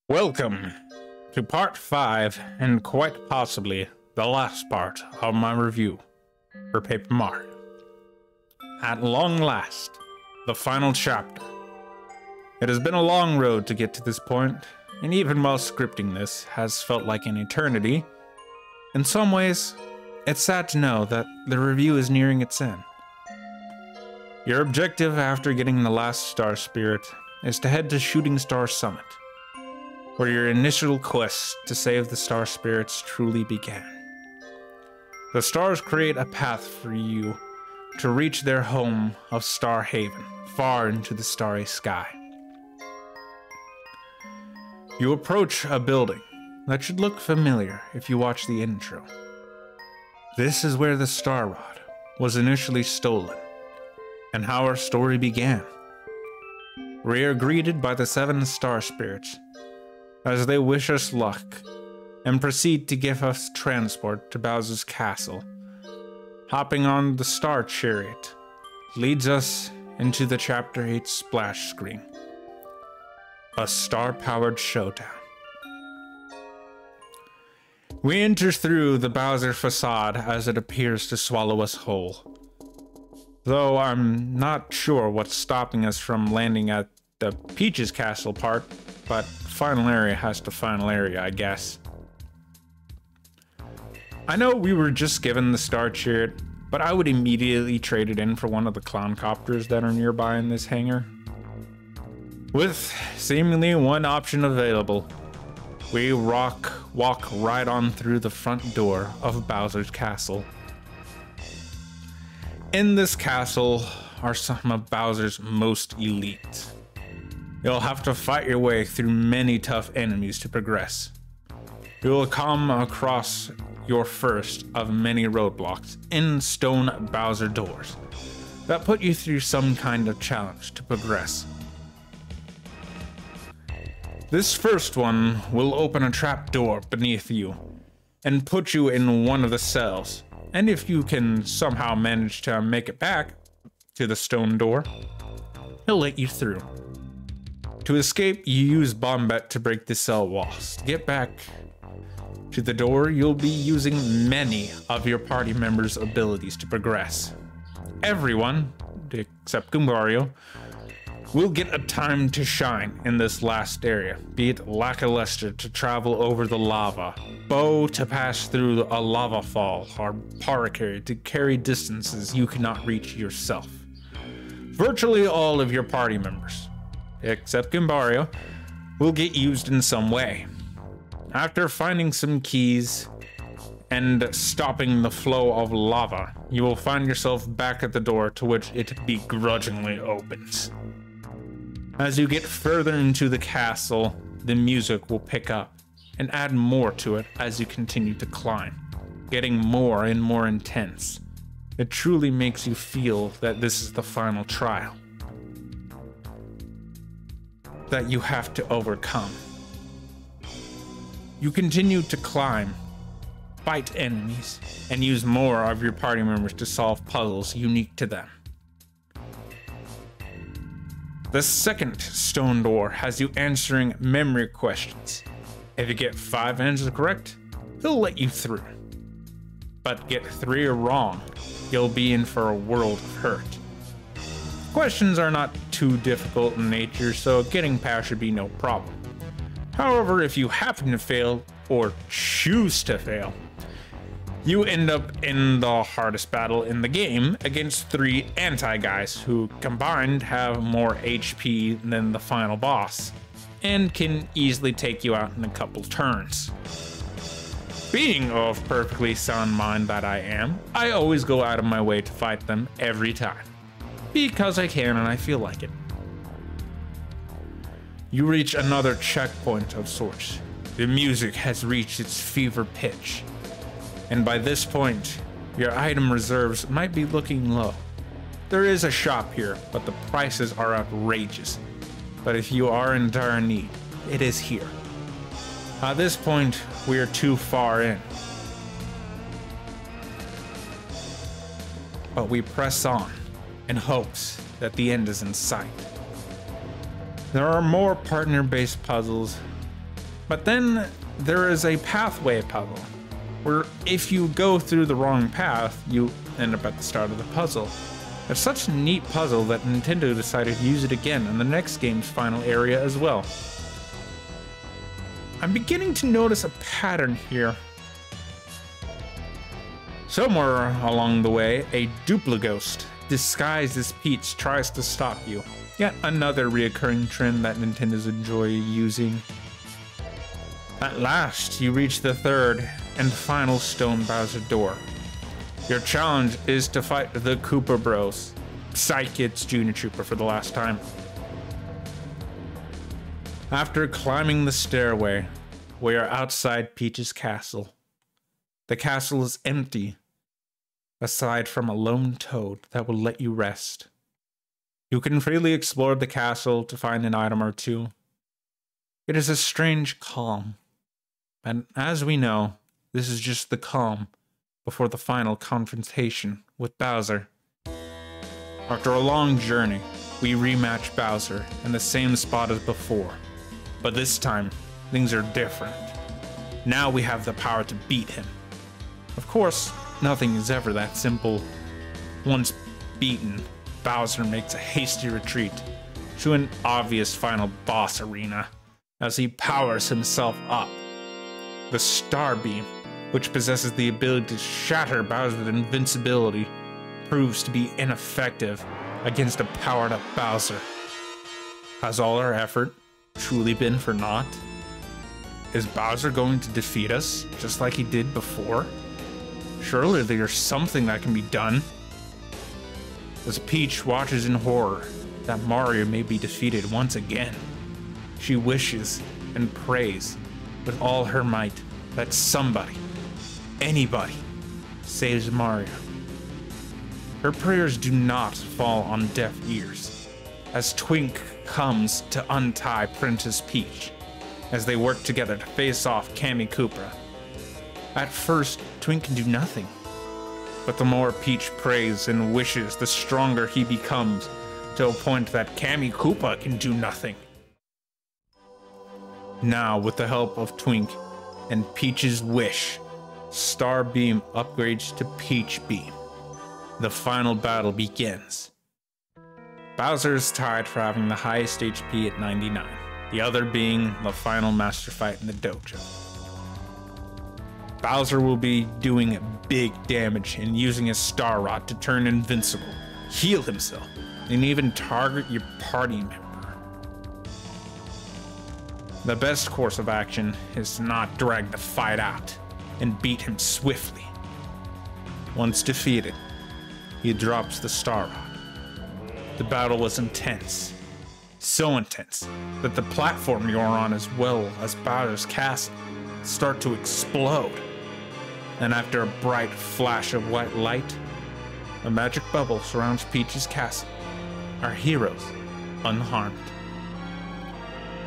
Welcome to part 5 and quite possibly the last part of my review for Paper Mario. At long last, the final chapter. It has been a long road to get to this point, and even while scripting this has felt like an eternity. In some ways, it's sad to know that the review is nearing its end. Your objective after getting the last Star Spirit is to head to Shooting Star Summit, where your initial quest to save the Star Spirits truly began. The stars create a path for you to reach their home of Star Haven, far into the starry sky. You approach a building that should look familiar if you watch the intro. This is where the Star Rod was initially stolen, and how our story began. We are greeted by the 7 Star Spirits as they wish us luck and proceed to give us transport to Bowser's castle. Hopping on the Star Chariot leads us into the Chapter 8 splash screen. A star-powered showdown. We enter through the Bowser facade as it appears to swallow us whole. Though I'm not sure what's stopping us from landing at the Peach's castle part, but final area has to final area, I guess. I know we were just given the Star Chariot, but I would immediately trade it in for one of the clown copters that are nearby in this hangar. With seemingly one option available, we walk right on through the front door of Bowser's castle. In this castle are some of Bowser's most elite. You'll have to fight your way through many tough enemies to progress. You will come across your first of many roadblocks in stone Bowser doors that put you through some kind of challenge to progress. This first one will open a trap door beneath you and put you in one of the cells, and if you can somehow manage to make it back to the stone door, he'll let you through. To escape, you use Bombette to break the cell walls. To get back to the door, you'll be using many of your party members' abilities to progress. Everyone, except Goombario, will get a time to shine in this last area, be it Lackluster to travel over the lava, Bow to pass through a lava fall, or Parakarry to carry distances you cannot reach yourself. Virtually all of your party members, except Goombario, will get used in some way. After finding some keys and stopping the flow of lava, you will find yourself back at the door to which it begrudgingly opens. As you get further into the castle, the music will pick up and add more to it as you continue to climb, getting more and more intense. It truly makes you feel that this is the final trial that you have to overcome. You continue to climb, fight enemies, and use more of your party members to solve puzzles unique to them. The second stone door has you answering memory questions. If you get 5 answers correct, he'll let you through. But get 3 wrong, you'll be in for a world of hurt. Questions are not too difficult in nature, so getting past should be no problem. However, if you happen to fail, or choose to fail, you end up in the hardest battle in the game against 3 anti-guys who combined have more HP than the final boss and can easily take you out in a couple turns. Being of perfectly sound mind that I am, I always go out of my way to fight them every time, because I can and I feel like it. You reach another checkpoint of sorts. The music has reached its fever pitch, and by this point, your item reserves might be looking low. There is a shop here, but the prices are outrageous. But if you are in dire need, it is here. At this point, we are too far in. But we press on in hopes that the end is in sight. There are more partner-based puzzles But then there is a pathway puzzle, where if you go through the wrong path, you end up at the start of the puzzle. It's such a neat puzzle that Nintendo decided to use it again in the next game's final area as well. I'm beginning to notice a pattern here. Somewhere along the way, a Duplighost disguised as Peach tries to stop you. Yet another reoccurring trend that Nintendo's enjoy using. At last, you reach the third and final Stone Bowser door. Your challenge is to fight the Koopa Bros. Psy-Kids Junior Trooper for the last time. After climbing the stairway, we are outside Peach's castle. The castle is empty, aside from a lone toad that will let you rest. You can freely explore the castle to find an item or two. It is a strange calm, and as we know, this is just the calm before the final confrontation with Bowser. After a long journey, we rematch Bowser in the same spot as before, but this time, things are different. Now we have the power to beat him. Of course, nothing is ever that simple. Once beaten, Bowser makes a hasty retreat to an obvious final boss arena as he powers himself up. The Star Beam, which possesses the ability to shatter Bowser's invincibility, proves to be ineffective against a powered-up Bowser. Has all our effort truly been for naught? Is Bowser going to defeat us just like he did before? Surely there's something that can be done. As Peach watches in horror that Mario may be defeated once again, she wishes and prays with all her might that somebody, anybody, saves Mario. Her prayers do not fall on deaf ears, as Twink comes to untie Princess Peach as they work together to face off Kammy Koopa. At first, Twink can do nothing, but the more Peach prays and wishes, the stronger he becomes, to a point that Kammy Koopa can do nothing. Now, with the help of Twink and Peach's wish, Star Beam upgrades to Peach Beam. The final battle begins. Bowser is tied for having the highest HP at 99, the other being the final master fight in the dojo. Bowser will be doing big damage and using his Star Rod to turn invincible, heal himself, and even target your party member. The best course of action is to not drag the fight out and beat him swiftly. Once defeated, he drops the Star Rod. The battle was intense. So intense that the platform you're on, as well as Bowser's castle, start to explode. And after a bright flash of white light, a magic bubble surrounds Peach's castle, our heroes unharmed.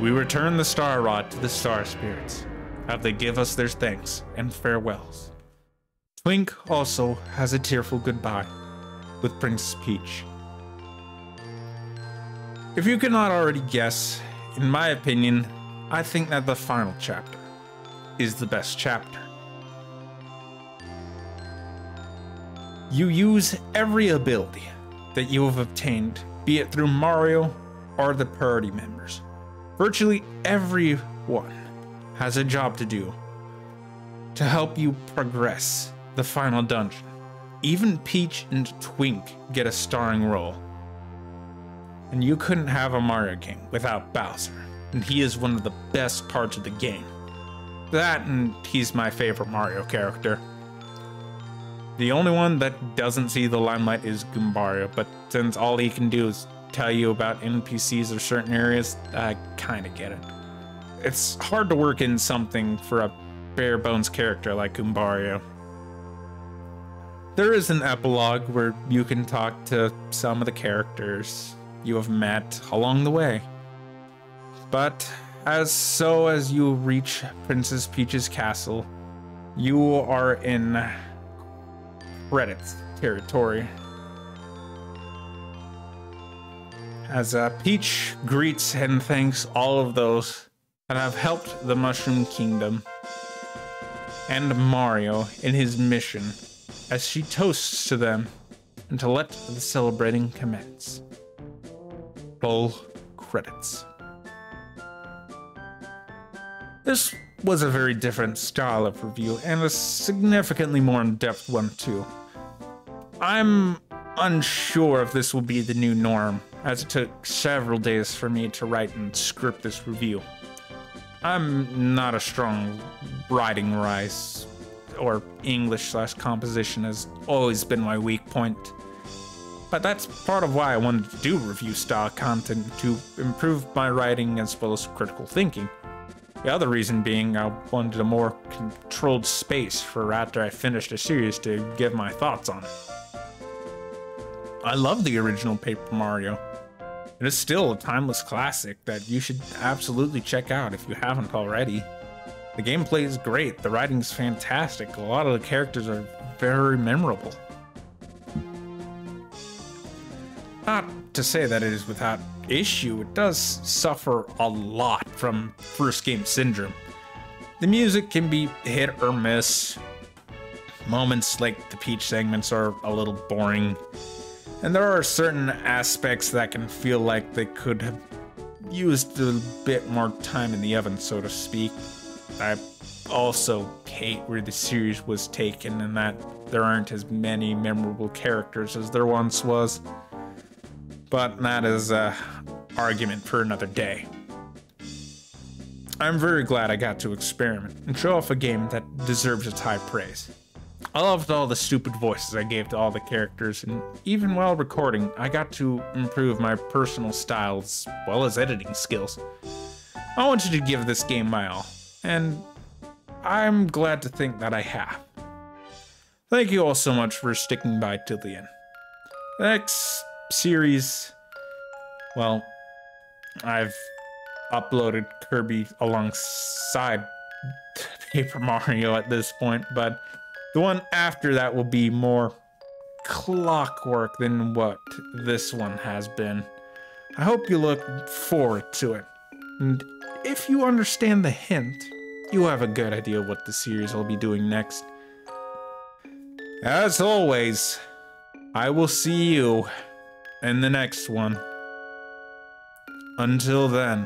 We return the Star Rod to the Star Spirits, as they give us their thanks and farewells. Twink also has a tearful goodbye with Princess Peach. If you cannot already guess, in my opinion, I think that the final chapter is the best chapter. You use every ability that you have obtained, be it through Mario or the party members. Virtually everyone has a job to do to help you progress the final dungeon. Even Peach and Twink get a starring role. And you couldn't have a Mario game without Bowser, and he is one of the best parts of the game. That, and he's my favorite Mario character. The only one that doesn't see the limelight is Goombario, but since all he can do is tell you about NPCs or certain areas, I kinda get it. It's hard to work in something for a bare bones character like Goombario. There is an epilogue where you can talk to some of the characters you have met along the way. But as you reach Princess Peach's castle, you are in credits territory. As Peach greets and thanks all of those that have helped the Mushroom Kingdom and Mario in his mission as she toasts to them and to let the celebrating commence. Roll credits. This was a very different style of review and a significantly more in-depth one too. I'm unsure if this will be the new norm, as it took several days for me to write and script this review. I'm not a strong writing wise, or English/composition has always been my weak point. But that's part of why I wanted to do review style content, to improve my writing as well as critical thinking. The other reason being I wanted a more controlled space for after I finished a series to give my thoughts on it. I love the original Paper Mario. It is still a timeless classic that you should absolutely check out if you haven't already. The gameplay is great, the writing's fantastic, a lot of the characters are very memorable. Not to say that it is without issue, it does suffer a lot from first game syndrome. The music can be hit or miss. Moments like the Peach segments are a little boring. And there are certain aspects that can feel like they could have used a bit more time in the oven, so to speak. I also hate where the series was taken and that there aren't as many memorable characters as there once was. But that is an argument for another day. I'm very glad I got to experiment and show off a game that deserves its high praise. I loved all the stupid voices I gave to all the characters, and even while recording, I got to improve my personal style as well as editing skills. I wanted to give this game my all, and I'm glad to think that I have. Thank you all so much for sticking by till the end. The next series, well, I've uploaded Kirby alongside Paper Mario at this point, but the one after that will be more clockwork than what this one has been. I hope you look forward to it. And if you understand the hint, you have a good idea what the series will be doing next. As always, I will see you in the next one. Until then.